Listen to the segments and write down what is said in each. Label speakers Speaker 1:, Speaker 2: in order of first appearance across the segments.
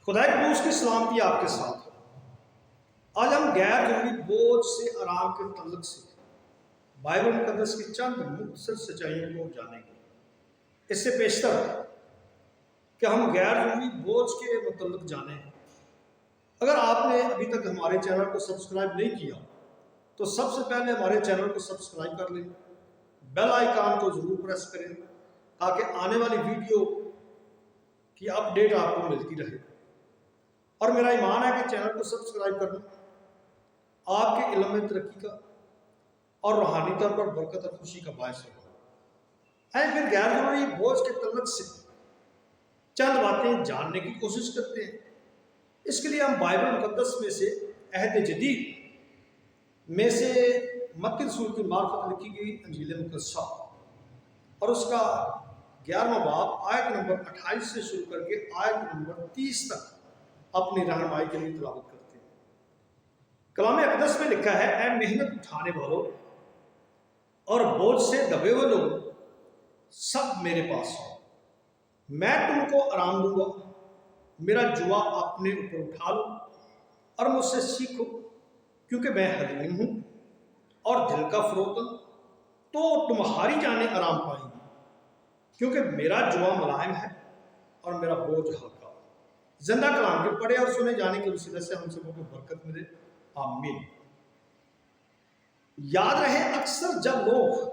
Speaker 1: خدا قدوس کی سلامتی آپ کے ساتھ ہو۔ آج ہم غیر ضروری بوجھ سے آرام کے تعلق سے بائبل مقدس کی چند مختصر سچائیوں کو جانیں گے۔ اس سے پیشتر کہ ہم غیر ضروری بوجھ کے متعلق جانیں، اگر آپ نے ابھی تک ہمارے چینل کو سبسکرائب نہیں کیا تو سب سے پہلے ہمارے چینل کو سبسکرائب کر لیں، بیل آئیکن کو ضرور پریس کریں تاکہ آنے والی ویڈیو کی اپڈیٹ آپ کو ملتی رہے۔ اور میرا ایمان ہے کہ چینل کو سبسکرائب کرنا آپ کے علم میں ترقی کا اور روحانی طور پر برکت اور خوشی کا باعث ہوگا۔ پھر غیر ضروری بوجھ کے تعلق سے چند باتیں جاننے کی کوشش کرتے ہیں۔ اس کے لیے ہم بائبل مقدس میں سے عہد جدید میں سے متی رسول کی معرفت لکھی گئی انجیل مقدسہ اور اس کا 11واں باب آیت نمبر 28 سے شروع کر کے آیت نمبر 30 تک اپنی رہنمائی کے لیے تلاوت کرتے ہیں۔ کلام اقدس میں لکھا ہے، اے محنت اٹھانے والوں اور بوجھ سے دبے ہوئے لوگ سب میرے پاس آؤ، میں تم کو آرام دوں گا۔ میرا جوا اپنے اوپر اٹھا لو اور مجھ سے سیکھو، کیونکہ میں حلیم ہوں اور دل کا فروتن، تو تمہاری جانیں آرام پائیں گی، کیونکہ میرا جوا ملائم ہے اور میرا بوجھ ہلکا۔ زندہ کلام کے پڑھے اور سنے جانے کی وسیلہ سے ہم سب کو برکت ملے، آمین۔ یاد رہے، اکثر جب لوگ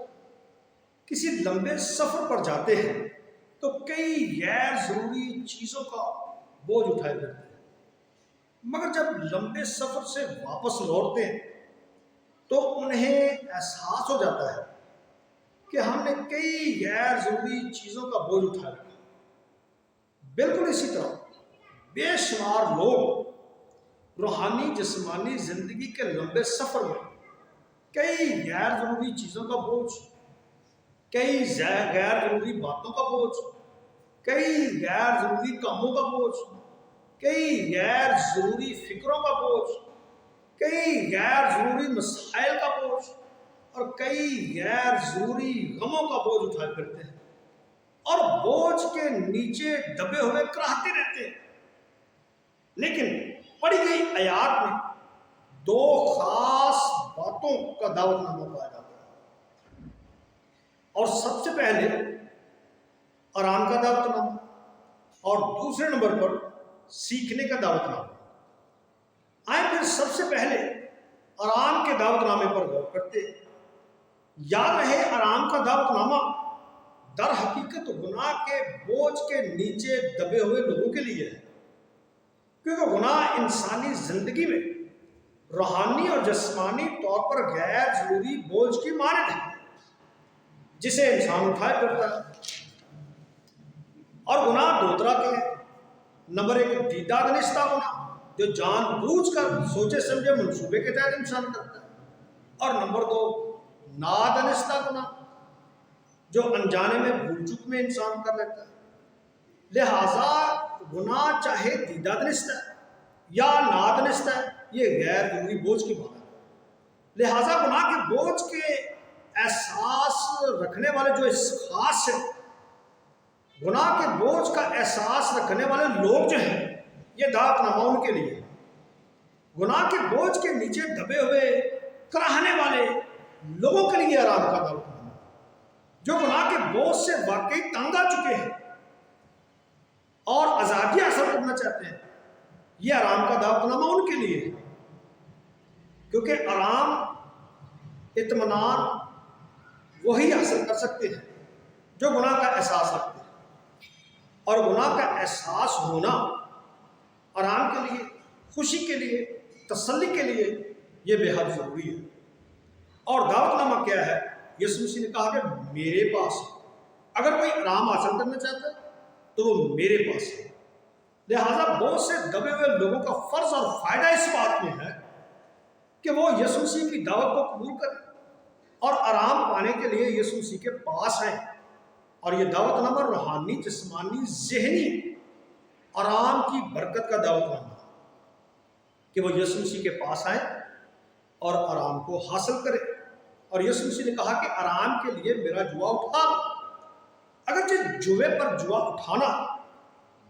Speaker 1: کسی لمبے سفر پر جاتے ہیں تو کئی غیر ضروری چیزوں کا بوجھ اٹھائے پھرتے ہیں، مگر جب لمبے سفر سے واپس لوٹتے ہیں تو انہیں احساس ہو جاتا ہے کہ ہم نے کئی غیر ضروری چیزوں کا بوجھ اٹھا رکھا۔ بالکل اسی طرح بے شمار لوگ روحانی جسمانی زندگی کے لمبے سفر میں کئی غیر ضروری چیزوں کا بوجھ، کئی غیر ضروری باتوں کا بوجھ، کئی غیر ضروری کاموں کا بوجھ، کئی غیر ضروری فکروں کا بوجھ، کئی غیر ضروری مسائل کا بوجھ اور کئی غیر ضروری غموں کا بوجھ اٹھائے پھرتے ہیں اور بوجھ کے نیچے دبے ہوئے کراہتے رہتے ہیں۔ لیکن پڑھی گئی آیات میں دو خاص باتوں کا دعوت نامہ پایا جاتا ہے، اور سب سے پہلے آرام کا دعوت نامہ اور دوسرے نمبر پر سیکھنے کا دعوت نامہ۔ آئیں پھر سب سے پہلے آرام کے دعوت نامے پر غور کرتے ہیں۔ یاد رہے، آرام کا دعوت نامہ در حقیقت گناہ کے بوجھ کے نیچے دبے ہوئے لوگوں کے لیے ہے، کیونکہ گناہ انسانی زندگی میں روحانی اور جسمانی طور پر غیر ضروری بوجھ کی مانند ہے جسے انسان اٹھائے پھرتا ہے۔ اور گناہ دو طرح کے ہیں۔ نمبر ایک، دیدہ دانستہ گناہ جو جان بوجھ کر سوچے سمجھے منصوبے کے تحت انسان کرتا ہے، اور نمبر دو، نادانستہ گناہ جو انجانے میں بھول چوک میں انسان کر لیتا ہے۔ لہذا گناہ چاہے دیدہ دانستہ ہے یا نادانستہ ہے، یہ غیر ضروری بوجھ کی بات ہے۔ لہذا گناہ کے بوجھ کے احساس رکھنے والے جو اس خاص ہیں، گناہ کے بوجھ کا احساس رکھنے والے لوگ جو ہیں، یہ دعوت نامہ ان کے لیے۔ گناہ کے بوجھ کے نیچے دبے ہوئے کراہنے والے لوگوں کے لیے آرام کا دعوت نامہ، جو گناہ کے بوجھ سے واقعی تنگ آ چکے ہیں اور آزادی حاصل کرنا چاہتے ہیں، یہ آرام کا دعوت نامہ ان کے لیے ہے۔ کیونکہ آرام، اطمینان وہی حاصل کر سکتے ہیں جو گناہ کا احساس رکھتے ہیں، اور گناہ کا احساس ہونا آرام کے لیے، خوشی کے لیے، تسلی کے لیے یہ بے حد ضروری ہے۔ اور دعوت نامہ کیا ہے؟ یسوع مسیح نے کہا کہ میرے پاس اگر کوئی آرام حاصل کرنا چاہتا ہے تو وہ میرے پاس ہے۔ لہذا بہت سے دبے ہوئے لوگوں کا فرض اور فائدہ اس بات میں ہے کہ وہ یسوع مسیح کی دعوت کو قبول کریں اور آرام پانے کے لیے یسوع مسیح کے پاس آئیں۔ اور یہ دعوت نامہ روحانی، جسمانی، ذہنی آرام کی برکت کا دعوت نامہ ہے کہ وہ یسوع مسیح کے پاس آئیں اور آرام کو حاصل کریں۔ اور یسوع مسیح نے کہا کہ آرام کے لیے میرا جوا اٹھا لو۔ اگرچہ جوے پر جوا اٹھانا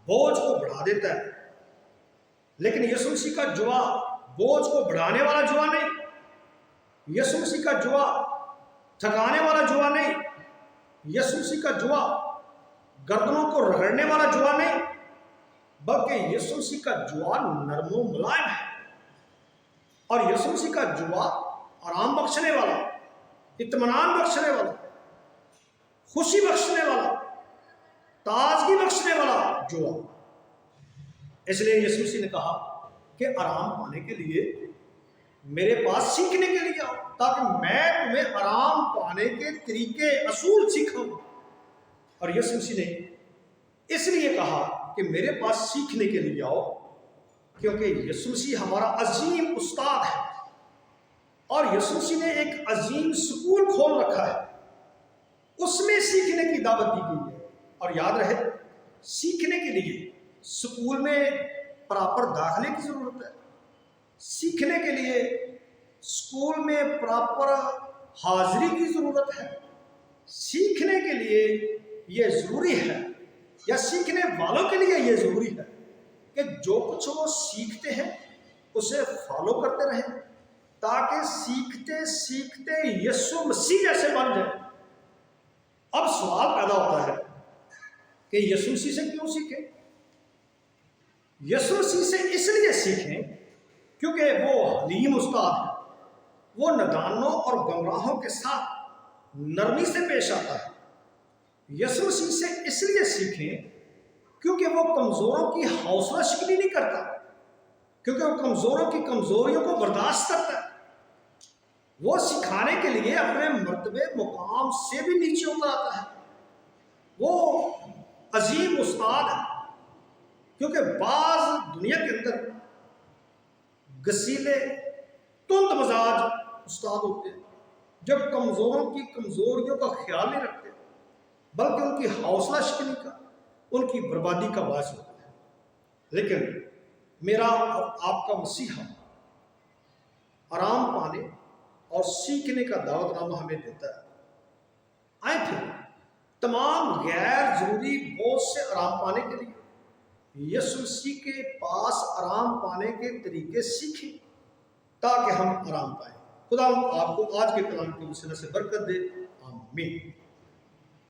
Speaker 1: بوجھ کو بڑھا دیتا ہے، لیکن یسوع مسیح کا جوا بوجھ کو بڑھانے والا جوا نہیں، یسوع مسیح کا جوا تھکانے والا جوا نہیں، یسوع مسیح کا جوا گردنوں کو رگڑنے والا جوا نہیں، بلکہ یسوع مسیح کا جوا نرم و ملائم ہے، اور یسوع مسیح کا جوا آرام بخشنے والا، اطمینان بخشنے والا، خوشی بخشنے والا، تازگی بخشنے والا جوا۔ اس لیے یسوع مسیح نے کہا کہ آرام پانے کے لیے میرے پاس سیکھنے کے لیے آؤ، تاکہ میں تمہیں آرام پانے کے طریقے اصول سکھاؤں۔ اور یسوع مسیح نے اس لیے کہا کہ میرے پاس سیکھنے کے لیے آؤ کیونکہ یسوع مسیح ہمارا عظیم استاد ہے، اور یسوع مسیح نے ایک عظیم سکول کھول رکھا ہے، اس میں سیکھنے کی دعوت دی گئی ہے۔ اور یاد رہے، سیکھنے کے لیے سکول میں پراپر داخلے کی ضرورت ہے، سیکھنے کے لیے سکول میں پراپر حاضری کی ضرورت ہے، سیکھنے کے لیے یہ ضروری ہے، یا سیکھنے والوں کے لیے یہ ضروری ہے کہ جو کچھ وہ سیکھتے ہیں اسے فالو کرتے رہیں، تاکہ سیکھتے سیکھتے یسوع مسیح جیسے بن جائیں۔ اب سوال پیدا ہوتا ہے کہ یسوع مسیح سے کیوں سیکھیں؟ یسوع مسیح سے اس لیے سیکھیں کیونکہ وہ حلیم استاد ہے، وہ نادانوں اور گمراہوں کے ساتھ نرمی سے پیش آتا ہے۔ یسوع مسیح سے اس لیے سیکھیں کیونکہ وہ کمزوروں کی حوصلہ شکنی نہیں کرتا، کیونکہ وہ کمزوروں کی کمزوریوں کو برداشت کرتا ہے، وہ سکھانے کے لیے اپنے مرتبے مقام سے بھی نیچے اتر آتا ہے، وہ عظیم استاد ہے، کیونکہ بعض دنیا کے اندر گسیلے تند مزاج استاد ہوتے ہیں جو کمزوروں کی کمزوریوں کا خیال نہیں رکھتے، بلکہ ان کی حوصلہ شکنی کا، ان کی بربادی کا باعث ہوتا ہے۔ لیکن میرا اور آپ کا مسیحا آرام پانے اور سیکھنے کا دعوت نامہ ہمیں دیتا ہے۔ آئیں پھر تمام غیر ضروری بوجھ سے آرام پانے کے لیے یسوع مسیح کے پاس آرام پانے کے طریقے سیکھیں تاکہ ہم آرام پائیں۔ خدا آپ کو آج کے کلام کی وسیلہ سے برکت دے، آمین۔